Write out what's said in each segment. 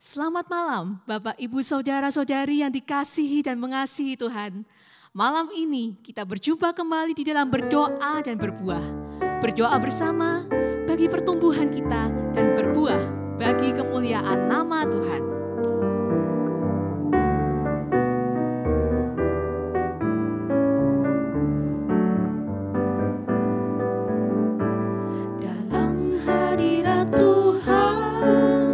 Selamat malam Bapak Ibu Saudara-saudari yang dikasihi dan mengasihi Tuhan. Malam ini kita berjumpa kembali di dalam berdoa dan berbuah. Berdoa bersama bagi pertumbuhan kita dan berbuah bagi kemuliaan nama Tuhan. Dalam hadirat Tuhan,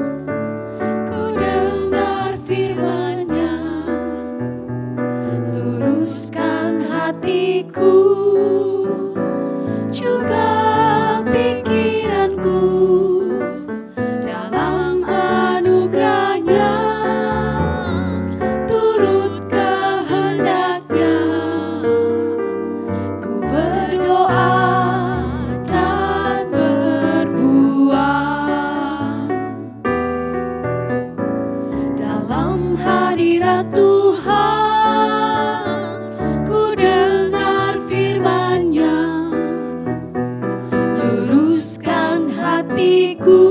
ku dengar firman-Nya, luruskan hatiku, juga pikiranku, dalam anugerah-Nya, turut kehendak-Nya, ku berdoa dan berbuah. Dalam hadirat Tuhan, ku dengar firman-Nya, luruskan hatiku,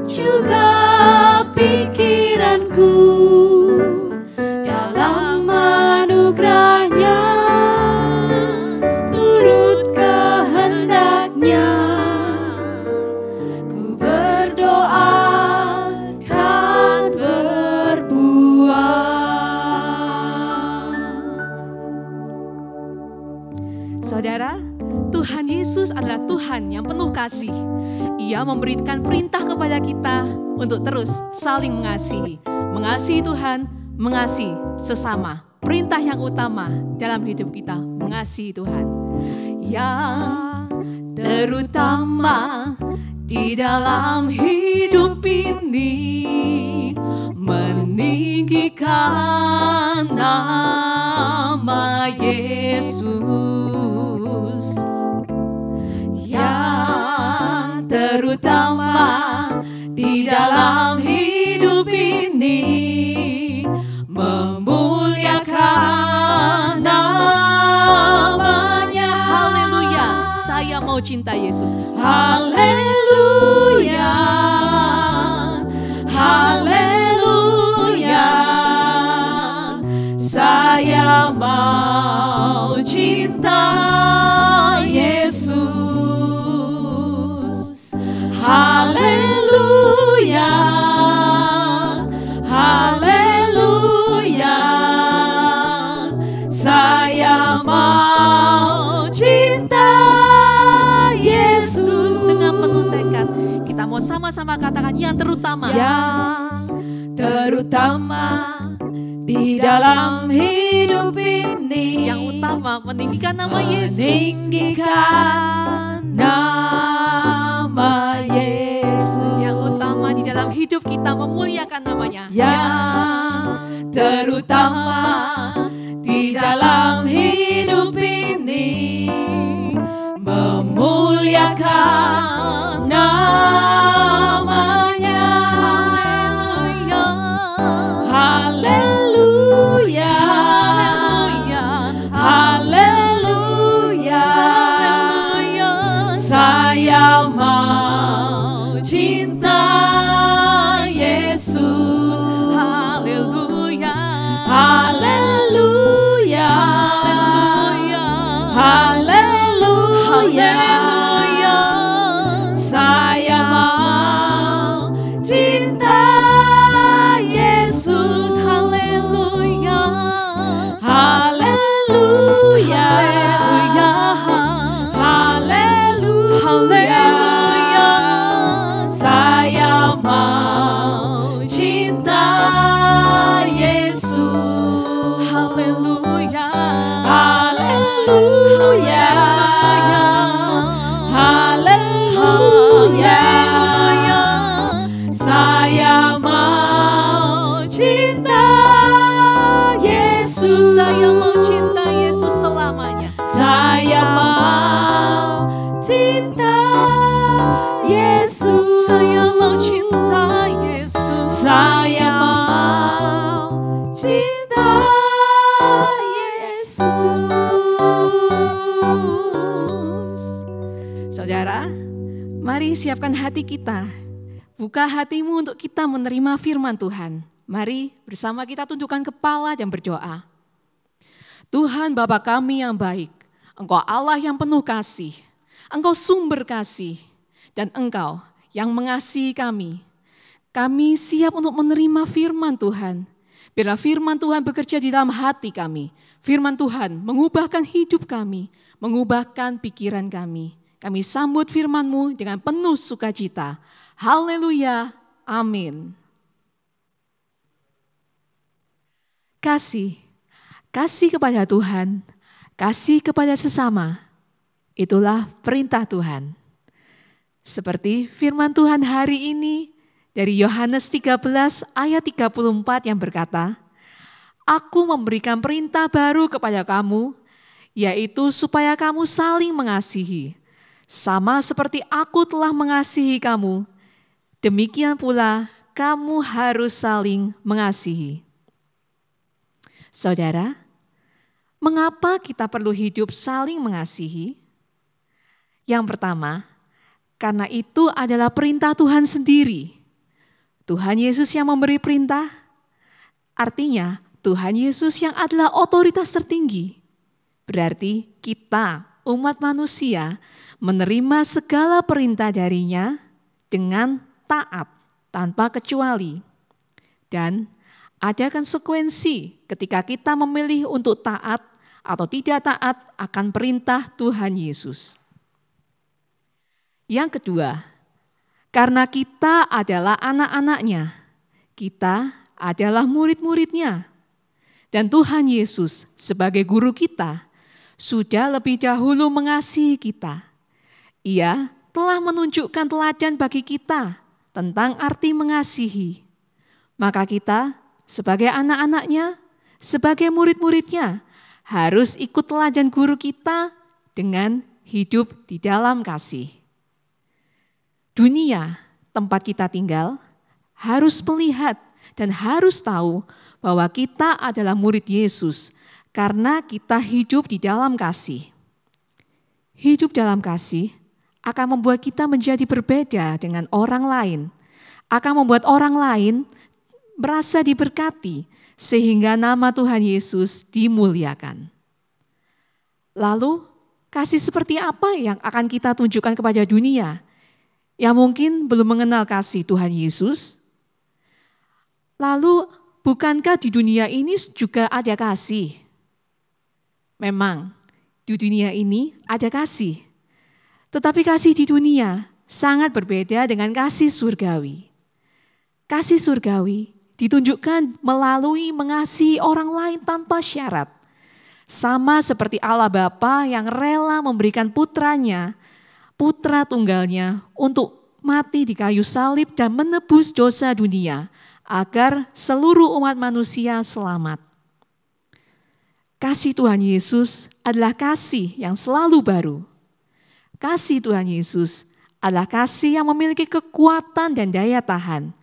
juga pikiranku, dalam anugerah-Nya, turut kehendak-Nya, ku berdoa dan berbuah. Saudara, Tuhan Yesus adalah Tuhan yang penuh kasih. Ia memberikan perintah kepada kita untuk terus saling mengasihi. Mengasihi Tuhan, mengasihi sesama. Perintah yang utama dalam hidup kita, mengasihi Tuhan. Yang terutama di dalam hidup ini, meninggikan nama Yesus. Yang terutama di dalam hidup ini, memuliakan namanya. Haleluya, saya mau cinta Yesus. Haleluya, haleluya, saya mau cinta Yesus. Haleluya, haleluya, saya mau cinta Yesus. Dengan penuh tekad kita mau sama-sama katakan yang terutama. Yang terutama di dalam hidup ini, yang utama meninggikan nama Yesus. Meninggikan nama Yesus. Yang utama di dalam hidup kita memuliakan namanya. Yang terutama di dalam hidup ini, memuliakan namanya. Haleluya, haleluya, haleluya, haleluya, saya mau cinta Yesus. Haleluya, haleluya, haleluya, haleluya, saya mau cinta Yesus. Haleluya, haleluya, haleluya, haleluya, saya mau cinta Yesus. Haleluya, haleluya, haleluya, saya mau cinta Yesus. Saya mau cinta Yesus selamanya. Saya mau cinta Yesus. Saya mau cinta Yesus. Saya mau cinta Yesus. Saudara, mari siapkan hati kita buka hatimu untuk kita menerima firman Tuhan. Mari bersama kita tundukkan kepala dan berdoa. Tuhan Bapa kami yang baik, Engkau Allah yang penuh kasih, Engkau sumber kasih, dan Engkau yang mengasihi kami. Kami siap untuk menerima firman Tuhan. Biarlah firman Tuhan bekerja di dalam hati kami. Firman Tuhan mengubahkan hidup kami, mengubahkan pikiran kami. Kami sambut firman-Mu dengan penuh sukacita. Haleluya, amin. Kasih kepada Tuhan, kasih kepada sesama, itulah perintah Tuhan. Seperti firman Tuhan hari ini dari Yohanes 13 ayat 34 yang berkata, Aku memberikan perintah baru kepada kamu, yaitu supaya kamu saling mengasihi. Sama seperti aku telah mengasihi kamu, demikian pula kamu harus saling mengasihi. Saudara, mengapa kita perlu hidup saling mengasihi? Yang pertama, karena itu adalah perintah Tuhan sendiri. Tuhan Yesus yang memberi perintah, artinya Tuhan Yesus yang adalah otoritas tertinggi. Berarti kita, umat manusia, menerima segala perintah darinya dengan taat tanpa kecuali. Dan ada konsekuensi ketika kita memilih untuk taat atau tidak taat akan perintah Tuhan Yesus. Yang kedua, karena kita adalah anak-anaknya, kita adalah murid-muridnya. Dan Tuhan Yesus sebagai guru kita sudah lebih dahulu mengasihi kita. Ia telah menunjukkan teladan bagi kita tentang arti mengasihi. Maka kita sebagai anak-anaknya, sebagai murid-muridnya, harus ikut teladan guru kita dengan hidup di dalam kasih. Dunia tempat kita tinggal harus melihat dan harus tahu bahwa kita adalah murid Yesus karena kita hidup di dalam kasih. Hidup dalam kasih akan membuat kita menjadi berbeda dengan orang lain, akan membuat orang lain merasa diberkati sehingga nama Tuhan Yesus dimuliakan. Lalu, kasih seperti apa yang akan kita tunjukkan kepada dunia yang mungkin belum mengenal kasih Tuhan Yesus? Lalu, bukankah di dunia ini juga ada kasih? Memang, di dunia ini ada kasih. Tetapi kasih di dunia sangat berbeda dengan kasih surgawi. Kasih surgawi ditunjukkan melalui mengasihi orang lain tanpa syarat. Sama seperti Allah Bapa yang rela memberikan putranya, putra tunggalnya untuk mati di kayu salib dan menebus dosa dunia agar seluruh umat manusia selamat. Kasih Tuhan Yesus adalah kasih yang selalu baru. Kasih Tuhan Yesus adalah kasih yang memiliki kekuatan dan daya tahan.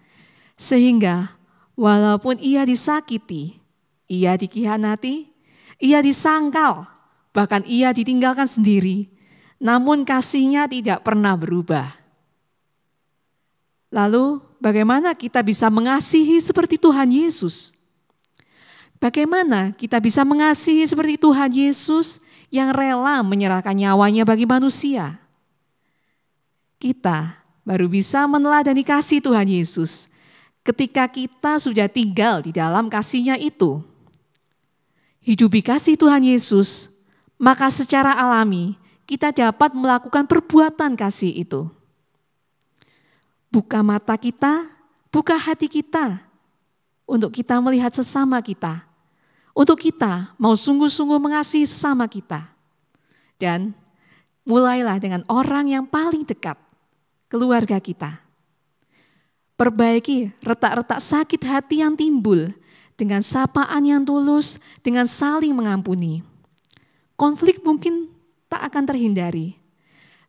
Sehingga walaupun ia disakiti, ia dikhianati, ia disangkal, bahkan ia ditinggalkan sendiri, namun kasihnya tidak pernah berubah. Lalu bagaimana kita bisa mengasihi seperti Tuhan Yesus? Bagaimana kita bisa mengasihi seperti Tuhan Yesus yang rela menyerahkan nyawanya bagi manusia? Kita baru bisa meneladani kasih Tuhan Yesus ketika kita sudah tinggal di dalam kasih-Nya itu. Hidupi kasih Tuhan Yesus, maka secara alami kita dapat melakukan perbuatan kasih itu. Buka mata kita, buka hati kita, untuk kita melihat sesama kita. Untuk kita mau sungguh-sungguh mengasihi sesama kita. Dan mulailah dengan orang yang paling dekat, keluarga kita. Perbaiki retak-retak sakit hati yang timbul dengan sapaan yang tulus, dengan saling mengampuni. Konflik mungkin tak akan terhindari,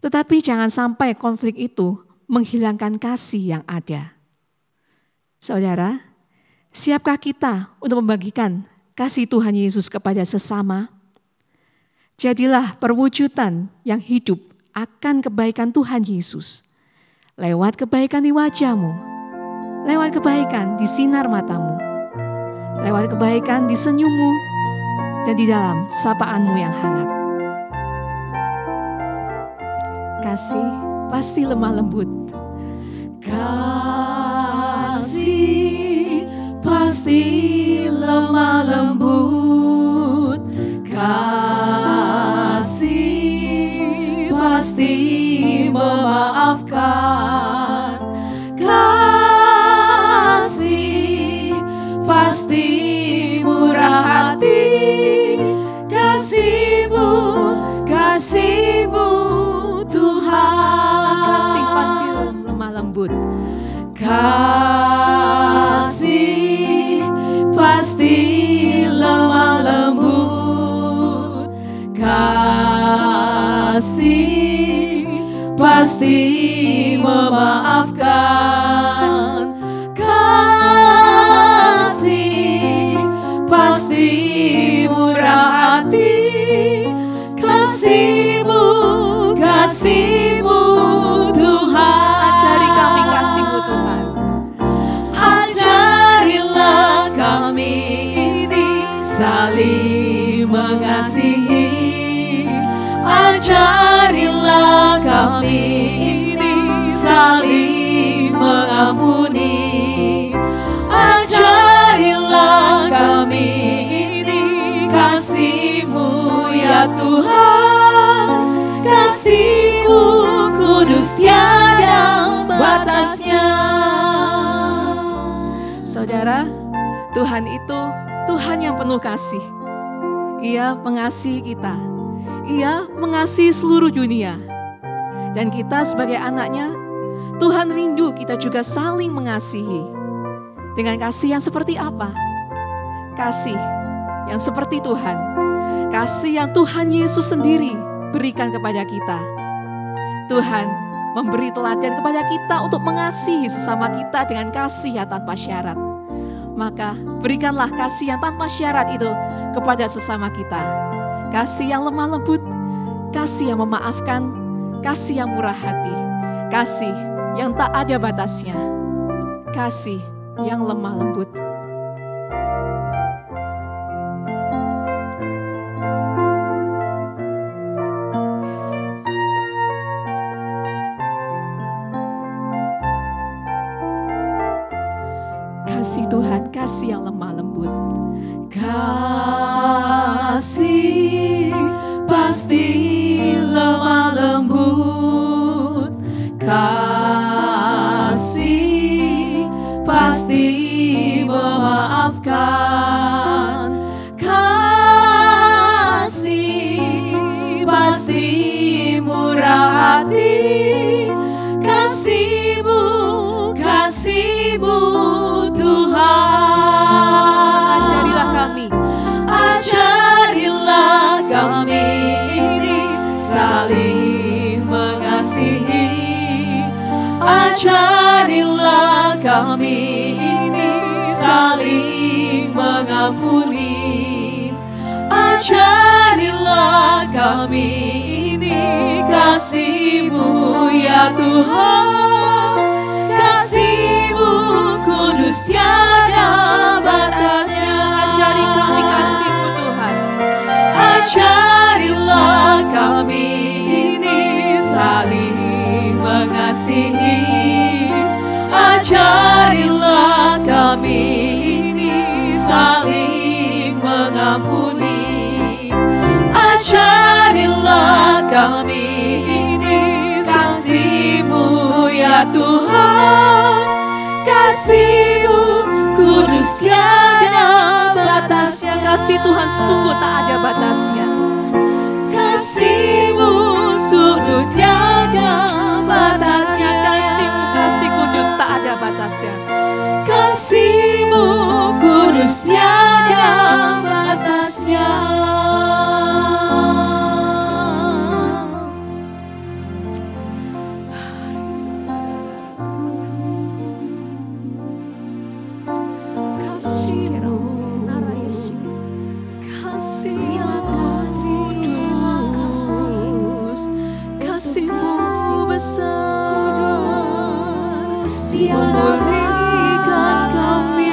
tetapi jangan sampai konflik itu menghilangkan kasih yang ada. Saudara, siapkah kita untuk membagikan kasih Tuhan Yesus kepada sesama? Jadilah perwujudan yang hidup akan kebaikan Tuhan Yesus. lewat kebaikan di wajahmu, lewat kebaikan di sinar matamu, lewat kebaikan di senyummu, dan di dalam sapaanmu yang hangat. Kasih pasti lemah lembut. Kasih pasti lemah lembut. Kasih pasti memaafkan. Kasih pasti murah hati. Kasih-Mu Tuhan. Kasih pasti lemah lembut. Kasih pasti lemah lembut. Kasih pasti memaafkan. Kasih pasti murah hati. Kasih-Mu Tuhan. Ajari kami kasih-Mu Tuhan. Ajarilah kami ini saling mengasihi. Ajarilah kami ini saling mengampuni. Ajarilah kami ini kasih-Mu ya Tuhan. Kasih-Mu kudus tiada batasnya. Saudara, Tuhan itu Tuhan yang penuh kasih. Ia pengasihi kita. Ia mengasihi seluruh dunia. Dan kita sebagai anaknya, Tuhan rindu kita juga saling mengasihi. Dengan kasih yang seperti apa? Kasih yang seperti Tuhan. Kasih yang Tuhan Yesus sendiri berikan kepada kita. Tuhan memberi teladan kepada kita untuk mengasihi sesama kita dengan kasih yang tanpa syarat. Maka berikanlah kasih yang tanpa syarat itu kepada sesama kita. Kasih yang lemah lembut, kasih yang memaafkan, kasih yang murah hati, kasih yang tak ada batasnya, kasih yang lemah lembut. Kasih Tuhan, kasih yang lemah lembut. Kasih pasti lemah lembut. Kasih pasti memaafkan. Kasih pasti murah hati. Kasih-Mu Tuhan. Ajarilah kami. Ajarilah kami ini saling mengasihi. Ajarilah kami ini saling mengampuni. Ajarilah kami ini kasih-Mu ya Tuhan. Kasih-Mu kudus tiada batasnya. Ajari kami kasih-Mu Tuhan. Ajarilah kami ini saling mengasihi. Ajarilah kami ini saling mengampuni. Ajarilah kami ini kasih-Mu ya Tuhan. Kasih-Mu kudus tiada batasnya. Kasih Tuhan sungguh tak ada batasnya. Kasih-Mu sungguh tiada batasnya. Kasih-Mu, kasih kudus tak ada batasnya. Kasih-Mu kudus tiada batasnya. Kasih-Mu, kasih yang kudus, kasih-Mu besar. memulihkan kami.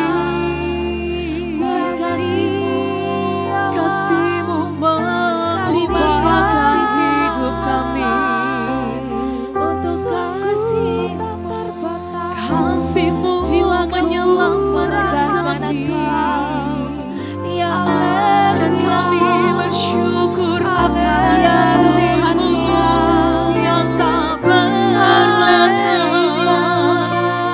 Kasih-Mu mengubahkan hidup kami. Kasih-Mu menyelamatkan kami. Dan kami bersyukur akan kasih-Mu yang tak berbatas.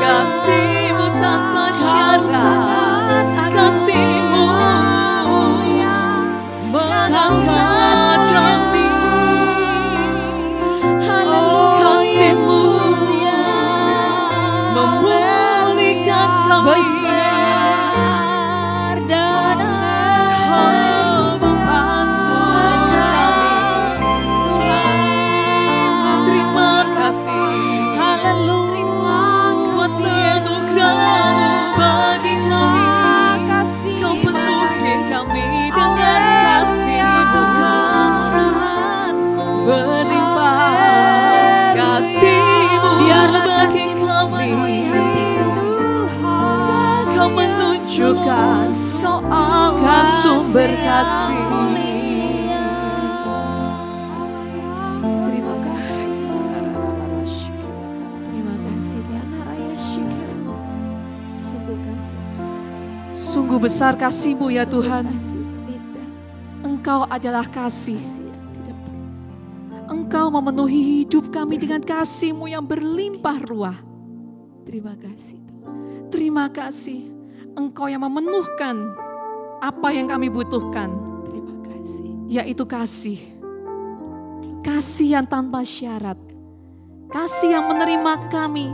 Kasih-Mu tanpa syarat. Kasih-Mu mengangkat kami. Kasih-Mu memulihkan kami. Besar dan membasuh kami. Terima kasih. Haleluya. Buat anugerah-Mu bagi kami. Kau penuhi kami dengan kasih-Mu berlimpah. Kasih-Mu bagi kami. Kau menunjukkan Kau Allah sumber kasih. Terima kasih. Terima kasih sungguh kasih. Sungguh besar kasih-Mu ya Tuhan. Engkau adalah kasih. Engkau memenuhi hidup kami dengan kasih-Mu yang berlimpah ruah. Terima kasih. Terima kasih. Engkau yang memenuhkan apa yang kami butuhkan. Terima kasih. Yaitu kasih. Kasih yang tanpa syarat. Kasih yang menerima kami.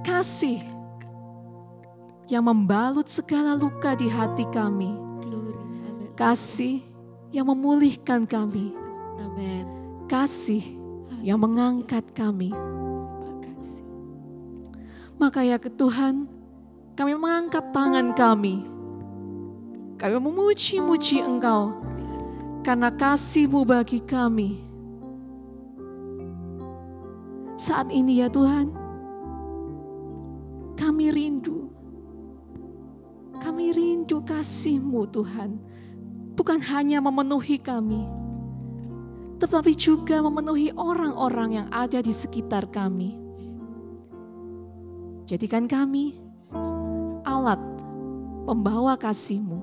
Kasih yang membalut segala luka di hati kami. Kasih yang memulihkan kami. Kasih yang mengangkat kami. Maka ya Tuhan, kami mengangkat tangan kami. Kami memuji-muji Engkau karena kasih-Mu bagi kami. Saat ini ya Tuhan, kami rindu. Kami rindu kasih-Mu Tuhan. Bukan hanya memenuhi kami, tetapi juga memenuhi orang-orang yang ada di sekitar kami. Jadikan kami alat pembawa kasih-Mu.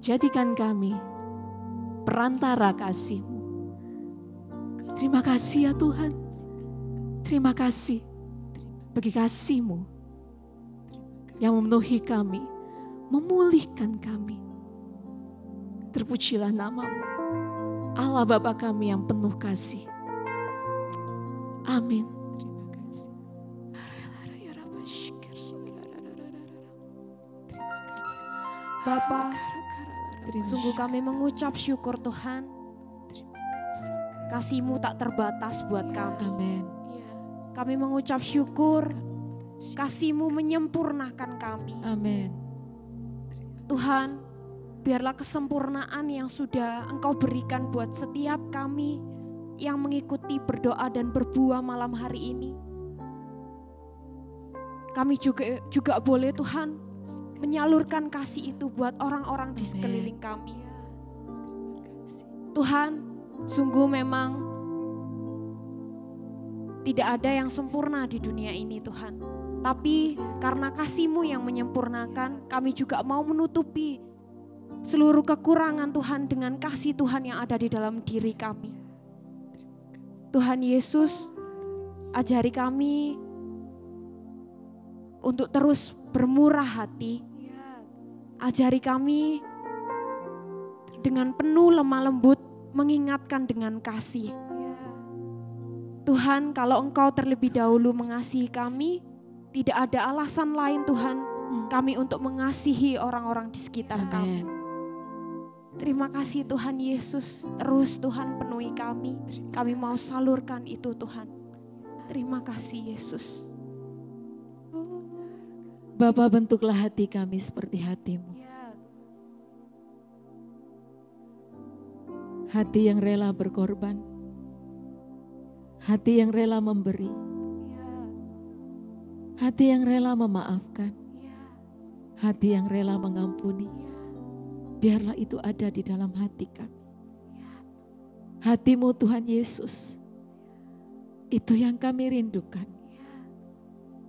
Jadikan kami perantara kasih-Mu. Terima kasih ya Tuhan. Terima kasih bagi kasih-Mu yang memenuhi kami, memulihkan kami. Terpujilah nama-Mu, Allah Bapa kami yang penuh kasih. Amin. Bapa, sungguh kami mengucap syukur Tuhan. Kasih-Mu tak terbatas buat kami. Amin. Kami mengucap syukur, kasih-Mu menyempurnakan kami. Amin. Tuhan, biarlah kesempurnaan yang sudah Engkau berikan buat setiap kami yang mengikuti berdoa dan berbuah malam hari ini. Kami juga boleh Tuhan menyalurkan kasih itu buat orang-orang di sekeliling kami. Tuhan, sungguh memang tidak ada yang sempurna di dunia ini Tuhan. Tapi karena kasih-Mu yang menyempurnakan, kami juga mau menutupi seluruh kekurangan Tuhan dengan kasih Tuhan yang ada di dalam diri kami. Tuhan Yesus, ajari kami untuk terus bermurah hati. Ajari kami dengan penuh lemah lembut mengingatkan dengan kasih. Tuhan, kalau Engkau terlebih dahulu mengasihi kami, tidak ada alasan lain Tuhan kami untuk mengasihi orang-orang di sekitar kami. Terima kasih Tuhan Yesus, terus Tuhan penuhi kami. Kami mau salurkan itu Tuhan. Terima kasih Yesus. Bapa, bentuklah hati kami seperti hati-Mu. Hati yang rela berkorban. Hati yang rela memberi. Hati yang rela memaafkan. Hati yang rela mengampuni. Biarlah itu ada di dalam hati kami. Hati-Mu Tuhan Yesus, itu yang kami rindukan.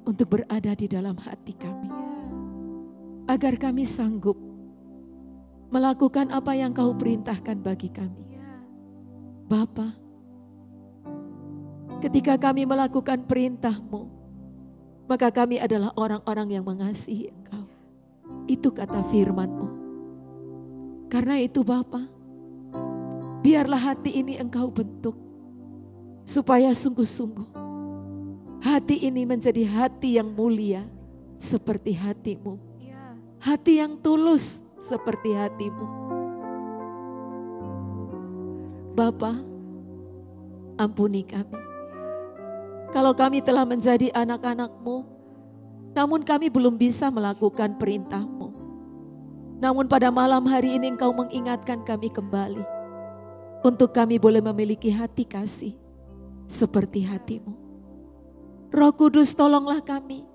Untuk berada di dalam hati kami. Agar kami sanggup melakukan apa yang Kau perintahkan bagi kami. Bapa, ketika kami melakukan perintah-Mu, maka kami adalah orang-orang yang mengasihi Engkau. Itu kata firman-Mu. Karena itu Bapa, biarlah hati ini Engkau bentuk, supaya sungguh-sungguh hati ini menjadi hati yang mulia seperti hati-Mu. Hati yang tulus seperti hati-Mu. Bapa, ampuni kami. Kalau kami telah menjadi anak-anak-Mu, namun kami belum bisa melakukan perintah-Mu. Namun pada malam hari ini Engkau mengingatkan kami kembali. Untuk kami boleh memiliki hati kasih seperti hati-Mu. Roh Kudus, tolonglah kami.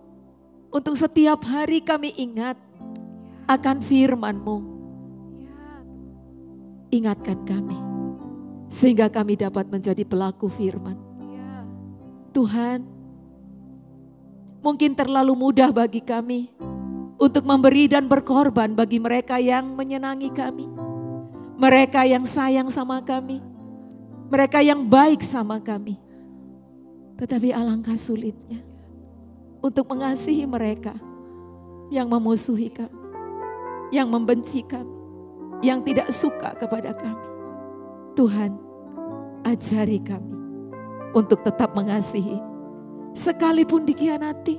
Untuk setiap hari kami ingat akan firman-Mu. Ingatkan kami. Sehingga kami dapat menjadi pelaku firman. Tuhan, mungkin terlalu mudah bagi kami untuk memberi dan berkorban bagi mereka yang menyenangi kami. Mereka yang sayang sama kami. Mereka yang baik sama kami. Tetapi alangkah sulitnya untuk mengasihi mereka yang memusuhi kami. Yang membenci kami. Yang tidak suka kepada kami. Tuhan, ajari kami untuk tetap mengasihi. Sekalipun dikhianati.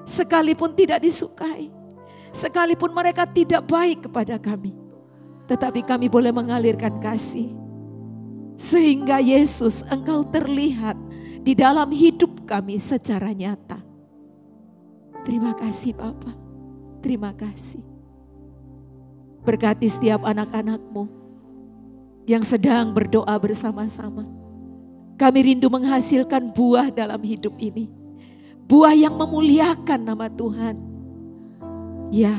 Sekalipun tidak disukai. Sekalipun mereka tidak baik kepada kami. Tetapi kami boleh mengalirkan kasih. Sehingga Yesus, Engkau terlihat di dalam hidup kami secara nyata. Terima kasih Bapa. Terima kasih. Berkati setiap anak-anak-Mu yang sedang berdoa bersama-sama. Kami rindu menghasilkan buah dalam hidup ini. Buah yang memuliakan nama Tuhan. Ya,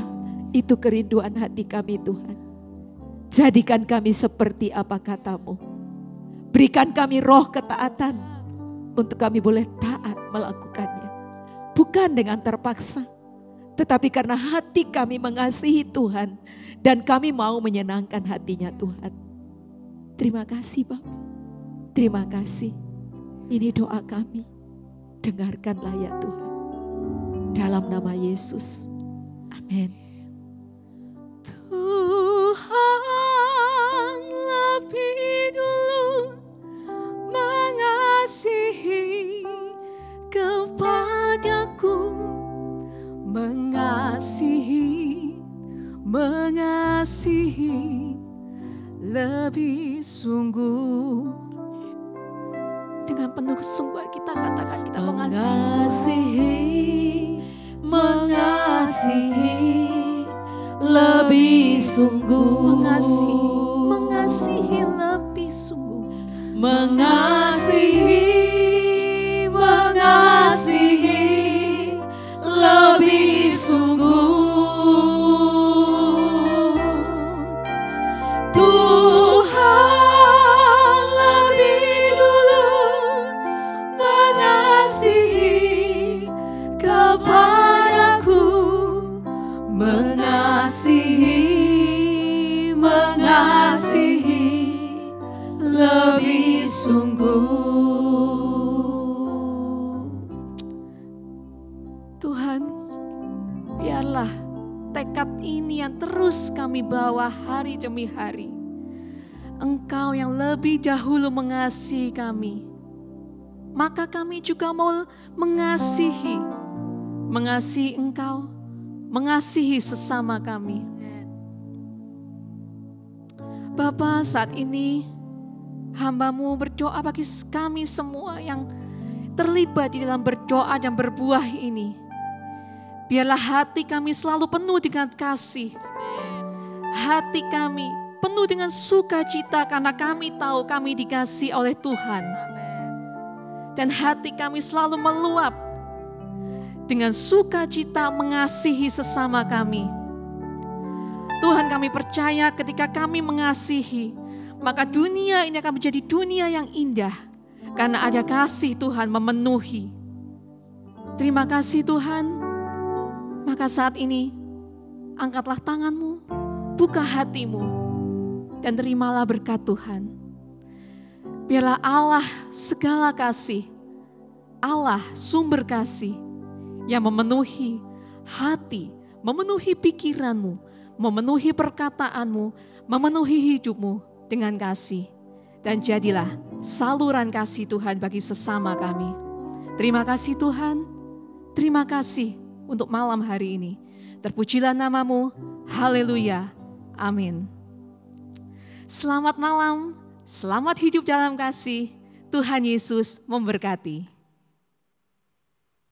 itu kerinduan hati kami Tuhan. Jadikan kami seperti apa kata-Mu. Berikan kami roh ketaatan untuk kami boleh taat melakukannya. Bukan dengan terpaksa, tetapi karena hati kami mengasihi Tuhan dan kami mau menyenangkan hatinya Tuhan. Terima kasih Bapak. Terima kasih. Ini doa kami. Dengarkanlah ya Tuhan. Dalam nama Yesus. Amin. Tuhan lebih dulu mengasihi kepadaku, mengasihi lebih sungguh. Dengan penuh kesungguhan kita katakan kita mengasihi lebih sungguh. Mengasihi lebih sungguh. Mengasihi lebih sungguh. Tuhan lebih dulu mengasihi kepadaku, mengasihi lebih sungguh. Tuhan, biarlah tekad ini yang terus kami bawa hari demi hari. Engkau yang lebih dahulu mengasihi kami, maka kami juga mau mengasihi Engkau, mengasihi sesama kami. Bapa, saat ini hamba-Mu berdoa bagi kami semua yang terlibat di dalam berdoa dan berbuah ini. Biarlah hati kami selalu penuh dengan kasih. Hati kami penuh dengan sukacita karena kami tahu kami dikasihi oleh Tuhan. Dan hati kami selalu meluap dengan sukacita mengasihi sesama kami. Tuhan, kami percaya ketika kami mengasihi, maka dunia ini akan menjadi dunia yang indah. Karena ada kasih Tuhan memenuhi. Terima kasih Tuhan. Maka saat ini, angkatlah tanganmu, buka hatimu, dan terimalah berkat Tuhan. Biarlah Allah segala kasih, Allah sumber kasih, yang memenuhi hati, memenuhi pikiranmu, memenuhi perkataanmu, memenuhi hidupmu dengan kasih. Dan jadilah saluran kasih Tuhan bagi sesama kami. Terima kasih Tuhan, terima kasih untuk malam hari ini. Terpujilah namamu, haleluya, amin. Selamat malam, selamat hidup dalam kasih, Tuhan Yesus memberkati.